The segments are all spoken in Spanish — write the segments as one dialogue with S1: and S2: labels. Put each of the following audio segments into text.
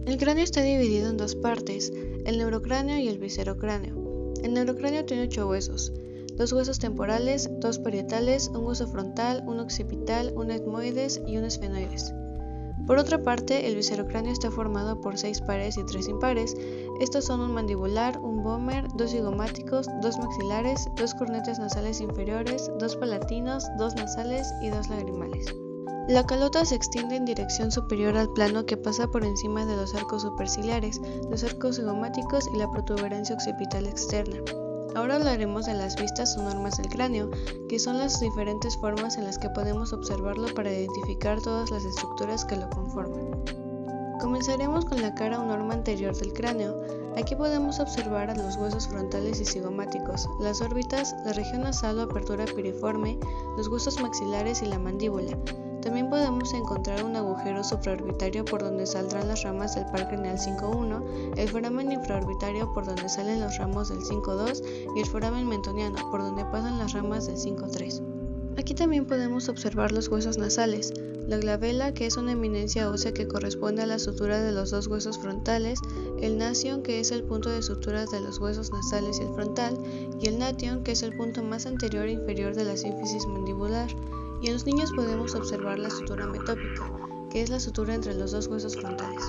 S1: El cráneo está dividido en dos partes, el neurocráneo y el viscerocráneo. El neurocráneo tiene 8 huesos, 2 huesos temporales, 2 parietales, un hueso frontal, un occipital, un etmoides y un esfenoides. Por otra parte, el viscerocráneo está formado por 6 pares y 3 impares. Estos son un mandibular, un vómer, 2 zigomáticos, 2 maxilares, 2 cornetes nasales inferiores, 2 palatinos, 2 nasales y 2 lagrimales. La calota se extiende en dirección superior al plano que pasa por encima de los arcos superciliares, los arcos zigomáticos y la protuberancia occipital externa. Ahora hablaremos de las vistas o normas del cráneo, que son las diferentes formas en las que podemos observarlo para identificar todas las estructuras que lo conforman. Comenzaremos con la cara o norma anterior del cráneo. Aquí podemos observar a los huesos frontales y zigomáticos, las órbitas, la región nasal o apertura piriforme, los huesos maxilares y la mandíbula. También podemos encontrar un agujero supraorbitario por donde saldrán las ramas del par craneal 5.1, el foramen infraorbitario por donde salen los ramos del 5.2 y el foramen mentoniano por donde pasan las ramas del 5.3. Aquí también podemos observar los huesos nasales, la glabela, que es una eminencia ósea que corresponde a la sutura de los dos huesos frontales, el nasion, que es el punto de sutura de los huesos nasales y el frontal, y el nation, que es el punto más anterior e inferior de la sínfisis mandibular. Y en los niños podemos observar la sutura metópica, que es la sutura entre los dos huesos frontales.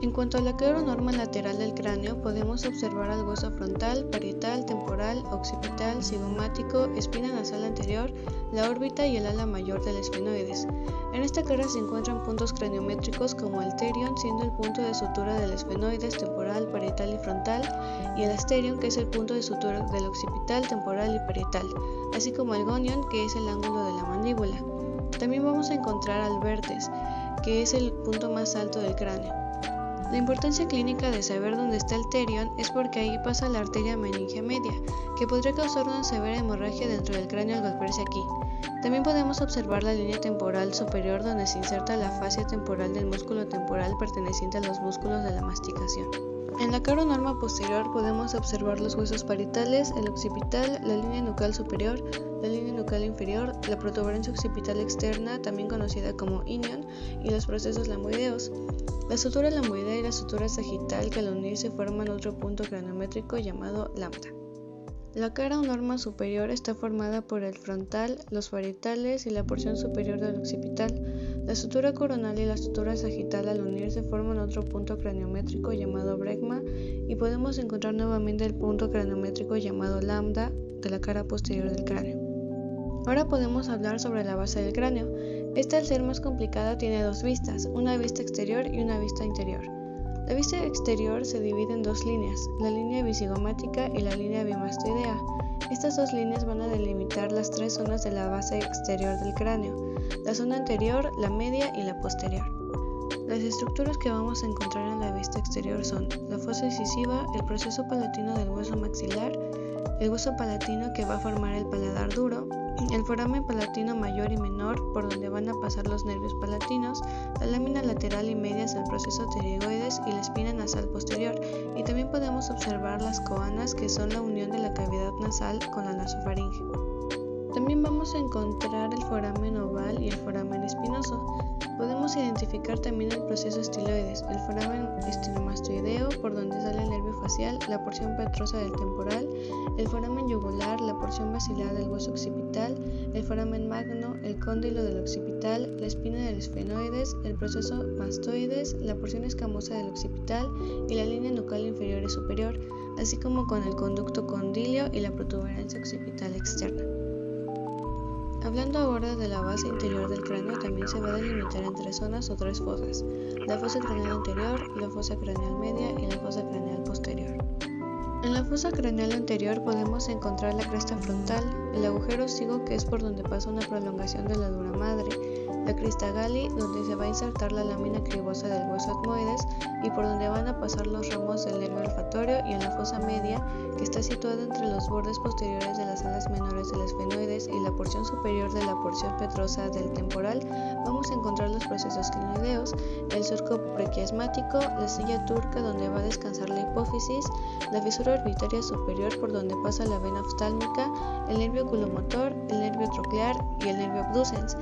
S1: En cuanto a la cleronorma lateral del cráneo, podemos observar al hueso frontal, parietal, temporal, occipital, zigomático, espina nasal anterior, la órbita y el ala mayor del esfenoides. En esta cara se encuentran puntos craniométricos como el terion, siendo el punto de sutura del esfenoides temporal, parietal y frontal, y el asterion, que es el punto de sutura del occipital, temporal y parietal, así como el gonion, que es el ángulo de la mandíbula. También vamos a encontrar al vértex, que es el punto más alto del cráneo. La importancia clínica de saber dónde está el terion es porque ahí pasa la arteria meningea media, que podría causar una severa hemorragia dentro del cráneo al golpearse aquí. También podemos observar la línea temporal superior donde se inserta la fascia temporal del músculo temporal perteneciente a los músculos de la masticación. En la coronorma posterior podemos observar los huesos parietales, el occipital, la línea nucal superior, la línea nucal inferior, la protuberancia occipital externa, también conocida como inion, y los procesos lamoideos. La sutura lamoidea y la sutura sagital, que al unirse forman otro punto craniométrico llamado lambda. La cara o norma superior está formada por el frontal, los parietales y la porción superior del occipital. La sutura coronal y la sutura sagital al unirse forman otro punto craniométrico llamado bregma y podemos encontrar nuevamente el punto craniométrico llamado lambda de la cara posterior del cráneo. Ahora podemos hablar sobre la base del cráneo. Esta, al ser más complicada, tiene dos vistas, una vista exterior y una vista interior. La vista exterior se divide en dos líneas, la línea bicigomática y la línea bimastoidea. Estas dos líneas van a delimitar las tres zonas de la base exterior del cráneo, la zona anterior, la media y la posterior. Las estructuras que vamos a encontrar en la vista exterior son la fosa incisiva, el proceso palatino del hueso maxilar, el hueso palatino que va a formar el paladar duro, el foramen palatino mayor y menor por donde van a pasar los nervios palatinos, la lámina lateral y medias del proceso pterigoides y la espina nasal posterior, y también podemos observar las coanas, que son la unión de la cavidad nasal con la nasofaringe. También vamos a encontrar el foramen oval y el foramen espinoso. Podemos identificar también el proceso estiloides, el foramen estinomastoideo por donde sale el nervio facial, la porción petrosa del temporal, el foramen yugular, la porción basilar del hueso occipital, el foramen magno, el cóndilo del occipital, la espina del esfenoides, el proceso mastoides, la porción escamosa del occipital y la línea nucal inferior y superior, así como con el conducto condilio y la protuberancia occipital externa. Hablando ahora de la base interior del cráneo, también se va a delimitar en tres zonas o tres fosas: la fosa craneal anterior, la fosa craneal media y la fosa craneal posterior. En la fosa craneal anterior podemos encontrar la cresta frontal, el agujero cigo, que es por donde pasa una prolongación de la dura madre, la crista gali, donde se va a insertar la lámina cribosa del hueso etmoides y por donde van a pasar los ramos del nervio olfatorio, y en la fosa media, que está situada entre los bordes posteriores de las alas menores del esfenoides y la porción superior de la porción petrosa del temporal, vamos a encontrar los procesos clinoideos, el surco prequiasmático, la silla turca donde va a descansar la hipófisis, la fisura orbitaria superior por donde pasa la vena oftálmica, el nervio nervio oculomotor, el nervio troclear y el nervio abducens,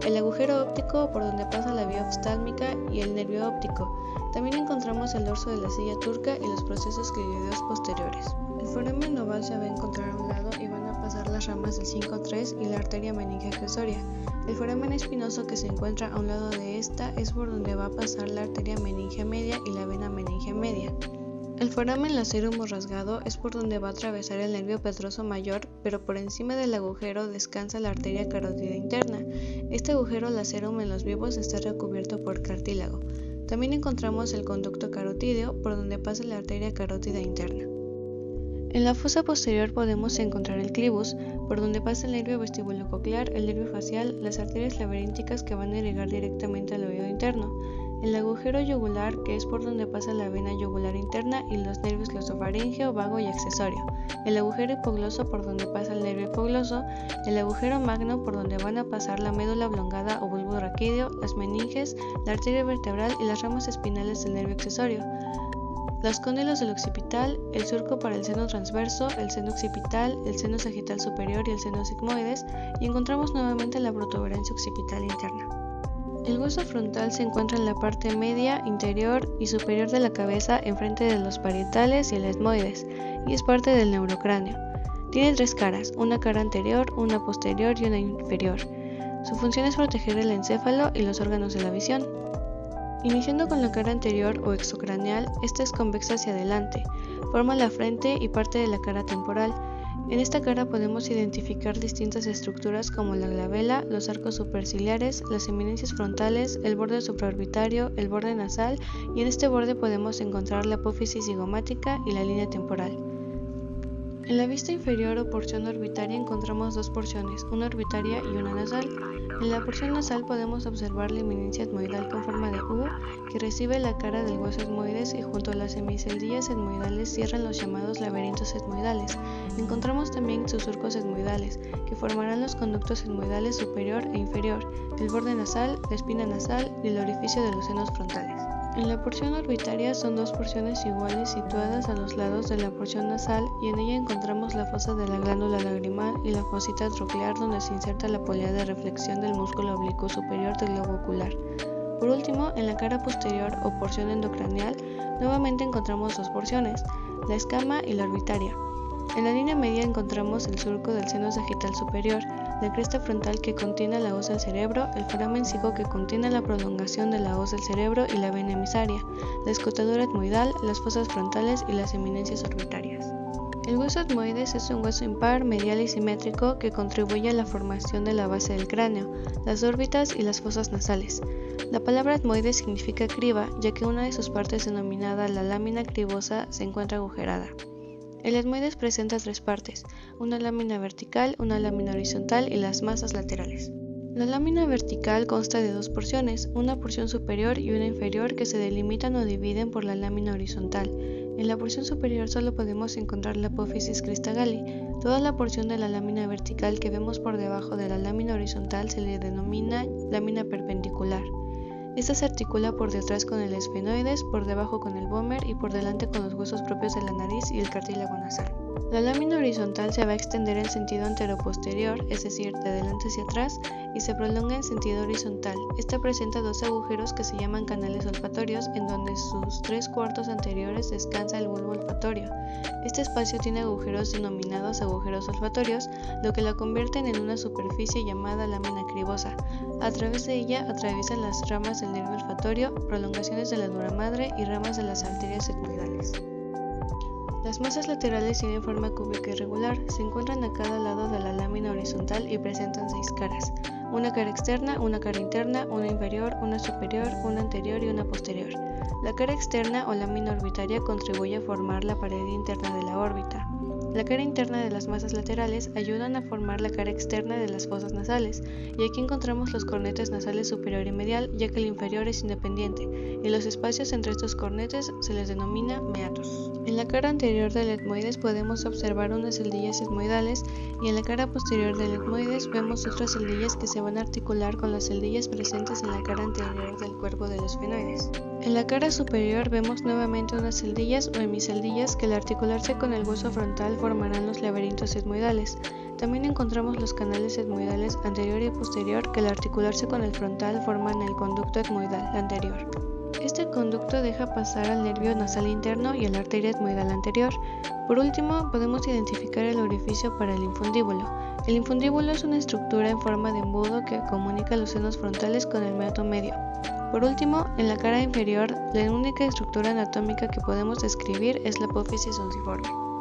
S1: el agujero óptico por donde pasa la vía oftálmica y el nervio óptico. También encontramos el dorso de la silla turca y los procesos clínicos posteriores. El foramen oval se va a encontrar a un lado y van a pasar las ramas del 5-3 y la arteria meninge accesoria. El foramen espinoso que se encuentra a un lado de esta es por donde va a pasar la arteria meninge media y la vena meninge media. El foramen lacerum o rasgado es por donde va a atravesar el nervio pedroso mayor, pero por encima del agujero descansa la arteria carótida interna. Este agujero lacerum en los vivos está recubierto por cartílago. También encontramos el conducto carotídeo por donde pasa la arteria carótida interna. En la fosa posterior podemos encontrar el clivus, por donde pasa el nervio vestibulococlear, el nervio facial, las arterias laberínticas que van a irrigar directamente al oído interno, el agujero yugular, que es por donde pasa la vena yugular interna y los nervios glosofaríngeo, vago y accesorio, el agujero hipogloso por donde pasa el nervio hipogloso, el agujero magno por donde van a pasar la médula oblongada o bulbo raquídeo, las meninges, la arteria vertebral y las ramas espinales del nervio accesorio, los cóndilos del occipital, el surco para el seno transverso, el seno occipital, el seno sagital superior y el seno sigmoides, y encontramos nuevamente la protuberancia occipital interna. El hueso frontal se encuentra en la parte media, interior y superior de la cabeza, enfrente de los parietales y el etmoides, y es parte del neurocráneo. Tiene 3 caras, una cara anterior, una posterior y una inferior. Su función es proteger el encéfalo y los órganos de la visión. Iniciando con la cara anterior o exocraneal, esta es convexa hacia adelante, forma la frente y parte de la cara temporal. En esta cara podemos identificar distintas estructuras como la glabela, los arcos superciliares, las eminencias frontales, el borde supraorbitario, el borde nasal, y en este borde podemos encontrar la apófisis zigomática y la línea temporal. En la vista inferior o porción orbitaria encontramos 2 porciones, una orbitaria y una nasal. En la porción nasal podemos observar la eminencia etmoidal con forma de U que recibe la cara del hueso etmoides y junto a las semiceldillas etmoidales cierran los llamados laberintos etmoidales. Encontramos también sus surcos etmoidales que formarán los conductos etmoidales superior e inferior, el borde nasal, la espina nasal y el orificio de los senos frontales. En la porción orbitaria son 2 porciones iguales situadas a los lados de la porción nasal y en ella encontramos la fosa de la glándula lagrimal y la fosita troclear donde se inserta la polea de reflexión del músculo oblicuo superior del globo ocular. Por último, en la cara posterior o porción endocraneal nuevamente encontramos 2 porciones, la escama y la orbitaria. En la línea media encontramos el surco del seno sagital superior, la cresta frontal que contiene la hoz del cerebro, el foramen cico que contiene la prolongación de la hoz del cerebro y la vena emisaria, la escotadura etmoidal, las fosas frontales y las eminencias orbitarias. El hueso etmoides es un hueso impar, medial y simétrico que contribuye a la formación de la base del cráneo, las órbitas y las fosas nasales. La palabra etmoides significa criba, ya que una de sus partes denominada la lámina cribosa se encuentra agujerada. El etmoides presenta 3 partes, una lámina vertical, una lámina horizontal y las masas laterales. La lámina vertical consta de 2 porciones, una porción superior y una inferior que se delimitan o dividen por la lámina horizontal. En la porción superior solo podemos encontrar la apófisis cristagalli. Toda la porción de la lámina vertical que vemos por debajo de la lámina horizontal se le denomina lámina perpendicular. Esta se articula por detrás con el esfenoides, por debajo con el vómer y por delante con los huesos propios de la nariz y el cartílago nasal. La lámina horizontal se va a extender en sentido anteroposterior, es decir, de adelante hacia atrás, y se prolonga en sentido horizontal. Esta presenta 2 agujeros que se llaman canales olfatorios, en donde sus 3/4 anteriores descansa el bulbo olfatorio. Este espacio tiene agujeros denominados agujeros olfatorios, lo que la convierten en una superficie llamada lámina cribosa. A través de ella atraviesan las ramas del nervio olfatorio, prolongaciones de la dura madre y ramas de las arterias etmoidales. Las masas laterales tienen forma cúbica irregular, se encuentran a cada lado de la lámina horizontal y presentan 6 caras, una cara externa, una cara interna, una inferior, una superior, una anterior y una posterior. La cara externa o lámina orbitaria contribuye a formar la pared interna de la órbita. La cara interna de las masas laterales ayudan a formar la cara externa de las fosas nasales, y aquí encontramos los cornetes nasales superior y medial, ya que el inferior es independiente, y los espacios entre estos cornetes se les denomina meatos. En la cara anterior del etmoides podemos observar unas celdillas etmoidales, y en la cara posterior del etmoides vemos otras celdillas que se van a articular con las celdillas presentes en la cara anterior del cuerpo de los esfenoides. En la cara superior vemos nuevamente unas celdillas o hemiceldillas que al articularse con el hueso frontal formarán los laberintos etmoidales. También encontramos los canales etmoidales anterior y posterior que al articularse con el frontal forman el conducto etmoidal anterior. Este conducto deja pasar al nervio nasal interno y a la arteria etmoidal anterior. Por último, podemos identificar el orificio para el infundíbulo. El infundíbulo es una estructura en forma de embudo que comunica los senos frontales con el meato medio. Por último, en la cara inferior, la única estructura anatómica que podemos describir es la apófisis unciforme.